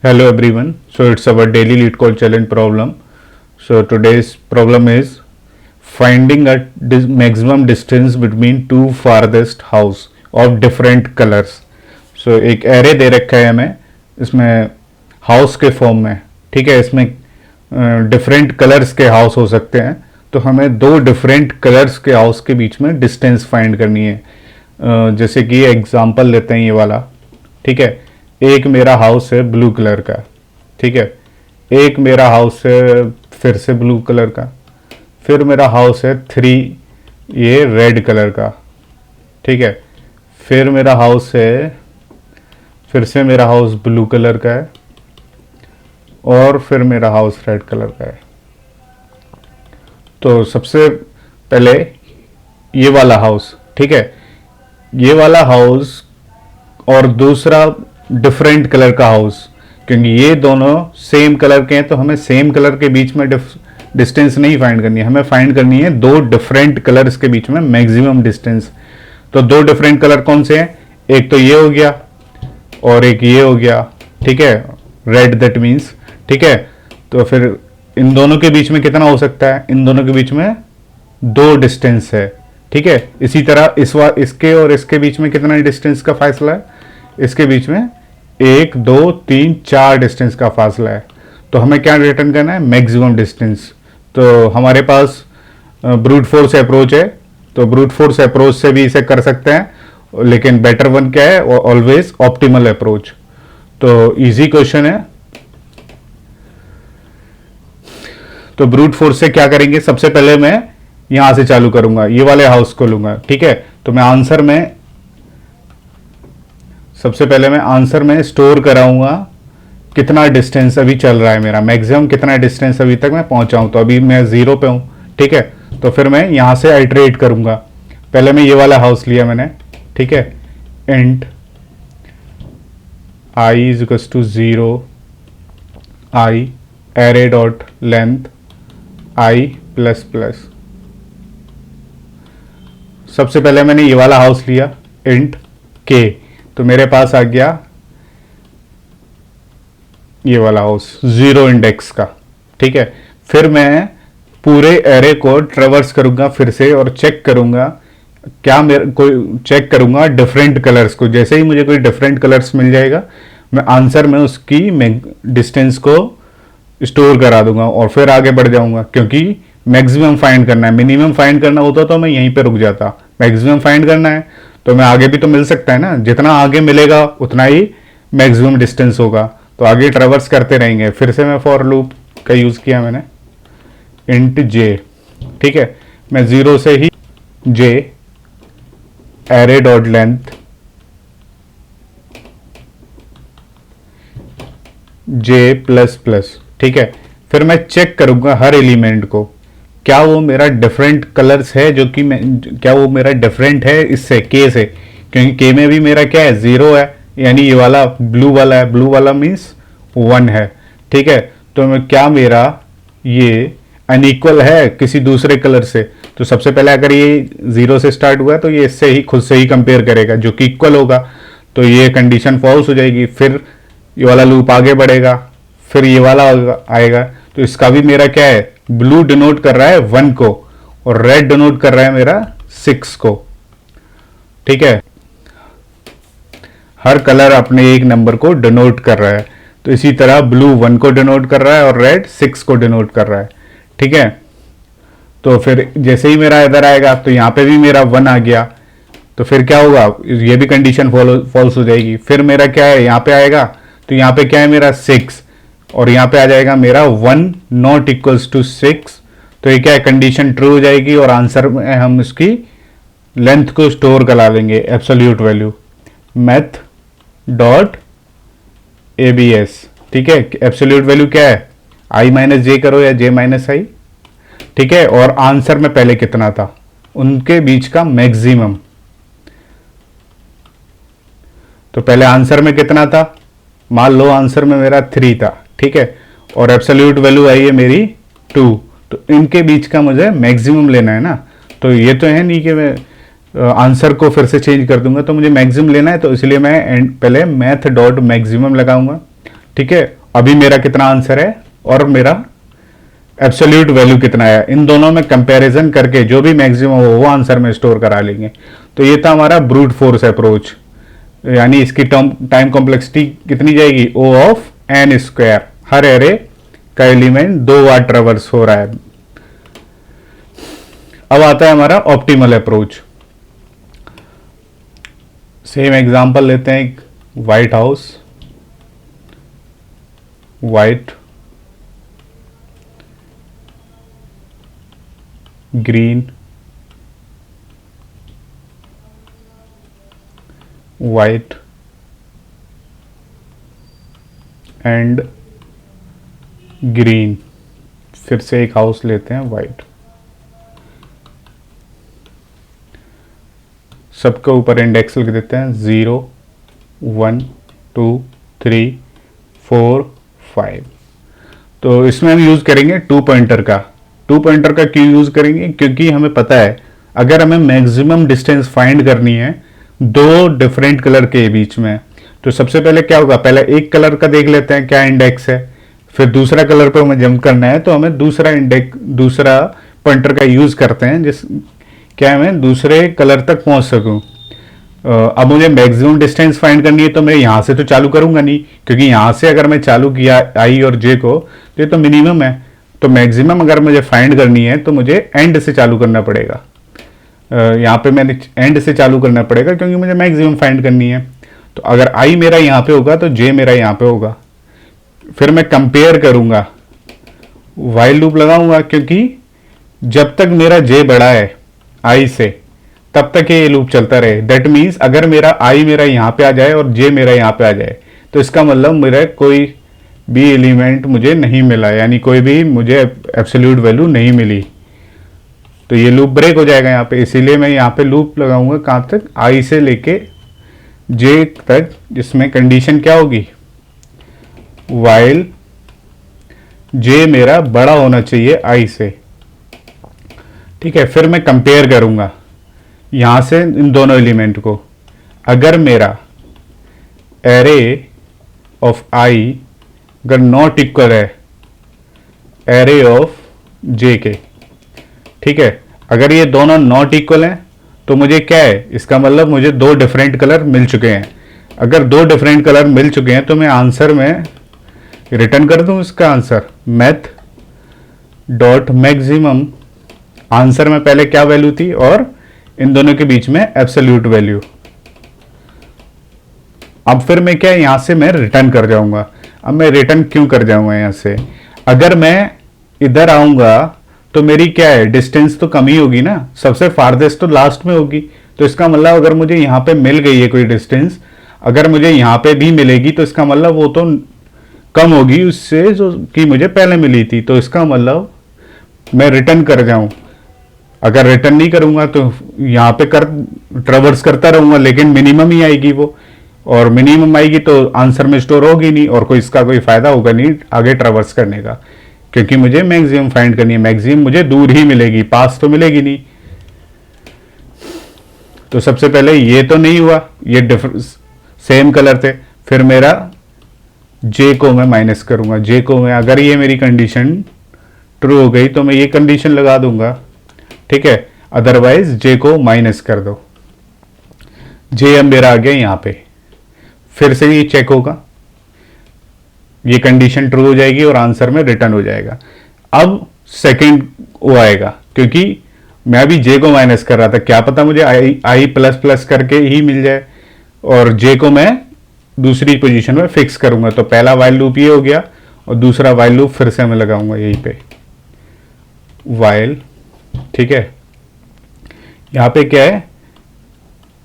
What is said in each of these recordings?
Hello everyone. So it's our daily lead code challenge problem. So today's problem is finding a maximum distance between two farthest house of different colors. So एक array दे रखा है हमें, इसमें house के form में, ठीक है। इसमें डिफरेंट कलर्स के हाउस हो सकते हैं, तो हमें दो डिफरेंट कलर्स के हाउस के बीच में डिस्टेंस फाइंड करनी है। जैसे कि एग्जांपल लेते हैं ये वाला, ठीक है। एक मेरा हाउस है ब्लू कलर का, ठीक है। एक मेरा हाउस है फिर से ब्लू कलर का, फिर मेरा हाउस है 3 ये रेड कलर का, ठीक है। फिर मेरा हाउस है, फिर से मेरा हाउस ब्लू कलर का है, और फिर मेरा हाउस रेड कलर का है। तो सबसे पहले ये वाला हाउस, ठीक है, ये वाला हाउस और दूसरा डिफरेंट कलर का हाउस, क्योंकि ये दोनों सेम कलर के हैं तो हमें सेम कलर के बीच में डिस्टेंस नहीं फाइंड करनी है, हमें फाइंड करनी है दो डिफरेंट कलर्स के बीच में मैक्सिमम डिस्टेंस। तो दो डिफरेंट कलर कौन से हैं? एक तो ये हो गया और एक ये हो गया, ठीक है, रेड दैट मीन्स, ठीक है। तो फिर इन दोनों के बीच में कितना हो सकता है? इन दोनों के बीच में दो डिस्टेंस है, ठीक है। इसी तरह इसके और इसके बीच में कितना डिस्टेंस का फासला है? इसके बीच में 1 2 3 4 डिस्टेंस का फासला है। तो हमें क्या रिटर्न करना है? Maximum distance. तो हमारे पास ब्रूट फोर्स अप्रोच है, तो ब्रूट फोर्स अप्रोच से भी इसे कर सकते हैं, लेकिन बेटर वन क्या है? Always optimal approach. तो इजी क्वेश्चन है। तो ब्रूट फोर्स से क्या करेंगे? सबसे पहले मैं यहां से चालू करूंगा, ये वाले हाउस को लूंगा, ठीक है। तो मैं आंसर में सबसे पहले मैं आंसर में स्टोर कराऊंगा कितना डिस्टेंस अभी चल रहा है मेरा, मैक्सिमम कितना डिस्टेंस अभी तक मैं पहुंचा हूं। तो अभी मैं 0 पे हूं, ठीक है। तो फिर मैं यहां से आइटरेट करूंगा। पहले मैं ये वाला हाउस लिया मैंने, ठीक है। Int i is equals to 0 i array dot length i plus plus. सबसे पहले मैंने ये वाला हाउस लिया इंट k, तो मेरे पास आ गया ये वाला हाउस 0 इंडेक्स का, ठीक है। फिर मैं पूरे एरे को ट्रेवर्स करूंगा फिर से और चेक करूंगा क्या मेरे कोई चेक करूंगा डिफरेंट कलर्स को। जैसे ही मुझे कोई डिफरेंट कलर्स मिल जाएगा, मैं आंसर में उसकी डिस्टेंस को स्टोर करा दूंगा और फिर आगे बढ़ जाऊंगा, क्योंकि मैक्सिमम फाइंड करना है। मिनिमम फाइंड करना होता तो मैं यहीं पे रुक जाता, मैक्सिमम फाइंड करना है तो मैं आगे भी तो मिल सकता है ना। जितना आगे मिलेगा उतना ही मैक्सिमम डिस्टेंस होगा, तो आगे ट्रेवर्स करते रहेंगे। फिर से मैं फॉर लूप का यूज किया मैंने, इंट j, ठीक है। मैं 0 से ही j array dot length j plus plus, ठीक है। फिर मैं चेक करूंगा हर एलिमेंट को, क्या वो मेरा डिफरेंट कलर्स है, जो कि क्या वो मेरा डिफरेंट है इससे k से, क्योंकि k में भी मेरा क्या है? 0 है, यानी ये वाला ब्लू वाला है, ब्लू वाला मीन्स 1 है, ठीक है। तो मैं क्या मेरा ये अनइक्वल है किसी दूसरे कलर से? तो सबसे पहले अगर ये 0 से स्टार्ट हुआ है तो ये इससे ही खुद से ही कंपेयर करेगा, जो कि इक्वल होगा, तो ये कंडीशन फॉल्स हो जाएगी। फिर ये वाला लूप आगे बढ़ेगा, फिर ये वाला आएगा, तो इसका भी मेरा क्या है? ब्लू डिनोट कर रहा है 1 को और रेड डिनोट कर रहा है मेरा 6 को, ठीक है। हर कलर अपने एक नंबर को डिनोट कर रहा है, तो इसी तरह ब्लू 1 को डिनोट कर रहा है और रेड 6 को डिनोट कर रहा है, ठीक है। तो फिर जैसे ही मेरा इधर आएगा तो यहां पे भी मेरा 1 आ गया, तो फिर क्या होगा? ये भी कंडीशन फॉल्स हो जाएगी। फिर मेरा क्या है? यहां पे आएगा तो यहां पे क्या है मेरा 6, और यहां पे आ जाएगा मेरा 1 नॉट इक्वल्स टू 6, तो ये क्या है? कंडीशन ट्रू हो जाएगी और आंसर में हम इसकी लेंथ को स्टोर करा लेंगे absolute value math dot abs, ठीक है। एब्सोल्यूट वैल्यू क्या है? i माइनस जे करो या j माइनस आई, ठीक है। और आंसर में पहले कितना था? उनके बीच का मैक्सिमम। तो पहले आंसर में कितना था? मान लो आंसर में मेरा 3 था, ठीक है, और एब्सोल्यूट वैल्यू आई है मेरी 2, तो इनके बीच का मुझे मैक्सिमम लेना है ना। तो ये तो है नहीं कि मैं आंसर को फिर से चेंज कर दूंगा, तो मुझे मैक्सिमम लेना है, तो इसलिए मैं पहले मैथ डॉट मैक्सिमम लगाऊंगा। ठीक है, अभी मेरा कितना आंसर है और मेरा एब्सोल्यूट वैल्यू कितना है, इन दोनों में कंपैरिजन करके जो भी मैक्सिमम हो वो आंसर में स्टोर करा लेंगे। तो ये था हमारा ब्रूट फोर्स अप्रोच, यानी इसकी टाइम कॉम्प्लेक्सिटी कितनी जाएगी, ओ ऑफ एन स्क्वायर, हर एरे का एलिमेंट 2 बार ट्रेवर्स हो रहा है। अब आता है हमारा ऑप्टिमल अप्रोच। सेम एग्जांपल लेते हैं, एक white house, white, green, white and green. फिर से एक हाउस लेते हैं व्हाइट, सबके ऊपर इंडेक्स लिख देते हैं 0 1 2 3 4 5। तो इसमें हम यूज करेंगे 2 पॉइंटर का। 2 पॉइंटर का क्यों यूज करेंगे, क्योंकि हमें पता है अगर हमें मैक्सिमम डिस्टेंस फाइंड करनी है 2 डिफरेंट कलर के बीच में, तो सबसे पहले क्या होगा, पहले एक कलर का देख लेते हैं क्या इंडेक्स है, फिर दूसरा कलर पे हमें जंप करना है तो हमें दूसरा पॉइंटर का यूज करते हैं जिस क्या मैं दूसरे कलर तक पहुंच सकूं। अब मुझे मैक्सिमम डिस्टेंस फाइंड करनी है तो मैं यहां से तो चालू करूंगा नहीं, क्योंकि यहां से अगर मैं चालू किया आई और जे को तो ये तो मिनिमम है, तो मैक्सिमम अगर मुझे फाइंड करनी है तो मुझे एंड से चालू करना पड़ेगा। यहाँ पे मैंने एंड से चालू करना पड़ेगा क्योंकि मुझे मैक्सिमम फाइंड करनी है। तो अगर आई मेरा यहाँ पे होगा तो जे मेरा यहाँ पे होगा। फिर मैं कंपेयर करूंगा, व्हाइल लूप लगाऊंगा, क्योंकि जब तक मेरा जे बड़ा है आई से तब तक ये लूप चलता रहे। दैट मीन्स अगर मेरा आई मेरा यहाँ पे आ जाए और जे मेरा यहाँ पे आ जाए तो इसका मतलब मेरा कोई भी एलिमेंट मुझे नहीं मिला, यानी कोई भी मुझे एब्सोल्यूट वैल्यू नहीं मिली, तो ये लूप ब्रेक हो जाएगा यहाँ पे। इसीलिए मैं यहाँ पे लूप लगाऊंगा कहाँ तक, आई से लेके जे तक, जिसमें कंडीशन क्या होगी, व्हाइल जे मेरा बड़ा होना चाहिए आई से। ठीक है, फिर मैं कंपेयर करूंगा यहां से इन दोनों एलिमेंट को। अगर मेरा एरे ऑफ आई अगर नॉट इक्वल है एरे ऑफ जे के, ठीक है, अगर ये दोनों नॉट इक्वल हैं तो मुझे क्या है, इसका मतलब मुझे 2 डिफरेंट कलर मिल चुके हैं। अगर 2 डिफरेंट कलर मिल चुके हैं तो मैं आंसर में रिटर्न कर दूं इसका answer, math dot maximum, answer में पहले क्या वैल्यू थी और इन दोनों के बीच में एब्सोल्यूट वैल्यू। अब फिर मैं क्या, यहां से मैं रिटर्न कर जाऊंगा। अब मैं रिटर्न क्यों कर जाऊंगा यहां से, अगर मैं इधर आऊंगा तो मेरी क्या है, डिस्टेंस तो कम ही होगी ना, सबसे फारदेस्ट तो लास्ट में होगी। तो इसका मतलब अगर मुझे यहां पे मिल गई है कोई डिस्टेंस, अगर मुझे यहां पे भी मिलेगी तो इसका मतलब वो तो कम होगी उससे जो कि मुझे पहले मिली थी। तो इसका मतलब मैं रिटर्न कर जाऊं। अगर रिटर्न नहीं करूंगा तो यहाँ पे ट्रेवर्स करता रहूंगा, लेकिन मिनिमम ही आएगी वो, और मिनिमम आएगी तो आंसर में स्टोर होगी नहीं और कोई इसका कोई फायदा होगा नहीं आगे ट्रेवर्स करने का, क्योंकि मुझे मैक्सिमम फाइंड करनी है। मैक्सिमम मुझे दूर ही मिलेगी, पास तो मिलेगी नहीं। तो सबसे पहले ये तो नहीं हुआ, ये सेम कलर थे। फिर मेरा जे को मैं माइनस करूंगा, जे को मैं, अगर ये मेरी कंडीशन ट्रू हो गई तो मैं ये कंडीशन लगा दूंगा, ठीक है, अदरवाइज जे को माइनस कर दो। जे अब मेरा आ गया यहां पे, फिर से ये चेक होगा, ये कंडीशन ट्रू हो जाएगी और आंसर में रिटर्न हो जाएगा। अब सेकंड वो आएगा, क्योंकि मैं अभी जे को माइनस कर रहा था, क्या पता मुझे आई प्लस प्लस करके ही मिल जाए, और जे को मैं दूसरी पोजीशन में फिक्स करूंगा। तो पहला वाइल लूप ये हो गया और दूसरा वाइल लूप फिर से मैं लगाऊंगा यहीं पे, वाइल, ठीक है। यहां पे क्या है,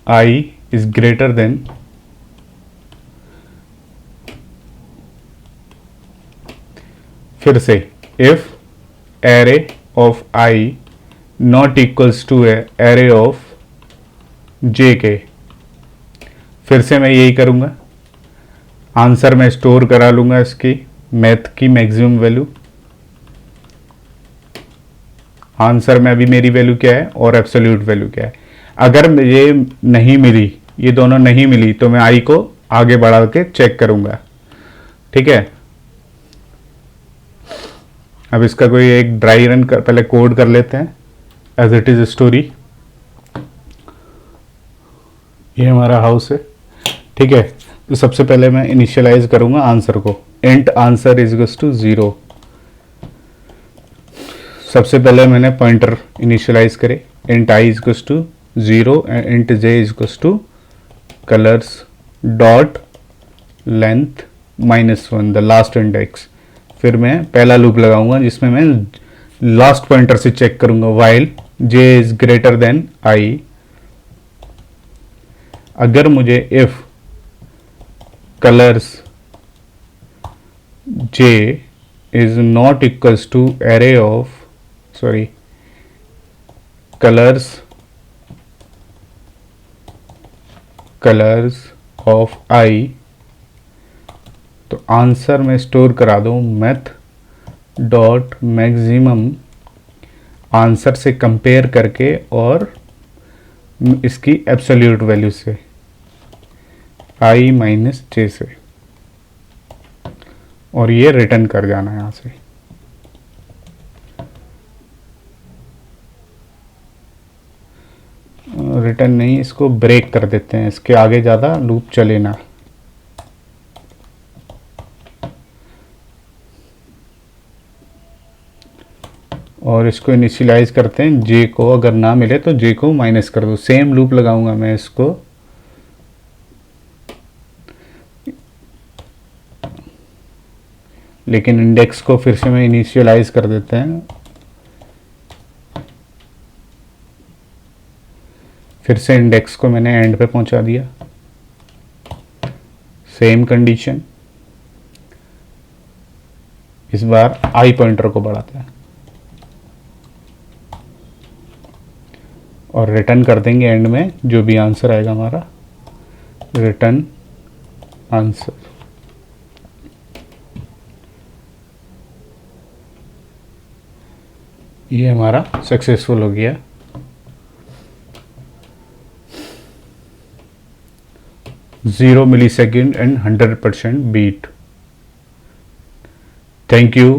आई इज ग्रेटर देन फिर से if array of i not equals to array of j के, फिर से मैं यही करूंगा, आंसर में स्टोर करा लूंगा इसकी मैथ की मैक्सिमम वैल्यू। आंसर में अभी मेरी वैल्यू क्या है और एब्सोल्यूट वैल्यू क्या है। अगर मुझे नहीं मिली, ये दोनों नहीं मिली, तो मैं आई को आगे बढ़ा के चेक करूंगा। ठीक है, अब इसका कोई एक ड्राई रन कर, पहले कोड कर लेते हैं एज इट इज स्टोरी। ये हमारा हाउस है, ठीक है। तो सबसे पहले मैं इनिशियलाइज करूंगा आंसर को, int answer is equals to 0। सबसे पहले मैंने पॉइंटर इनिशियलाइज करे, int i is equals to 0 and int j is equals to colors dot length -1 the last index. फिर मैं पहला लूप लगाऊंगा जिसमें मैं लास्ट पॉइंटर से चेक करूंगा while j is greater than i. अगर मुझे if colors j is not equals to array of colors of i, तो आंसर में स्टोर करा दूं मैथ डॉट मैक्सिमम आंसर से कंपेयर करके और इसकी एब्सोल्यूट वैल्यू से i माइनस जे से, और ये रिटर्न कर जाना है यहां से। रिटर्न नहीं, इसको ब्रेक कर देते हैं, इसके आगे ज़्यादा लूप चले ना। और इसको इनिशियलाइज करते हैं जे को, अगर ना मिले तो जे को माइनस कर दो। सेम लूप लगाऊंगा मैं इसको, लेकिन इंडेक्स को फिर से मैं इनिशियलाइज कर देते हैं। फिर से इंडेक्स को मैंने एंड पे पहुंचा दिया, सेम कंडीशन। इस बार आई पॉइंटर को बढ़ाते हैं और रिटर्न कर देंगे एंड में जो भी आंसर आएगा हमारा, रिटर्न आंसर। ये हमारा सक्सेसफुल हो गया। Zero millisecond and 100% beat. Thank you.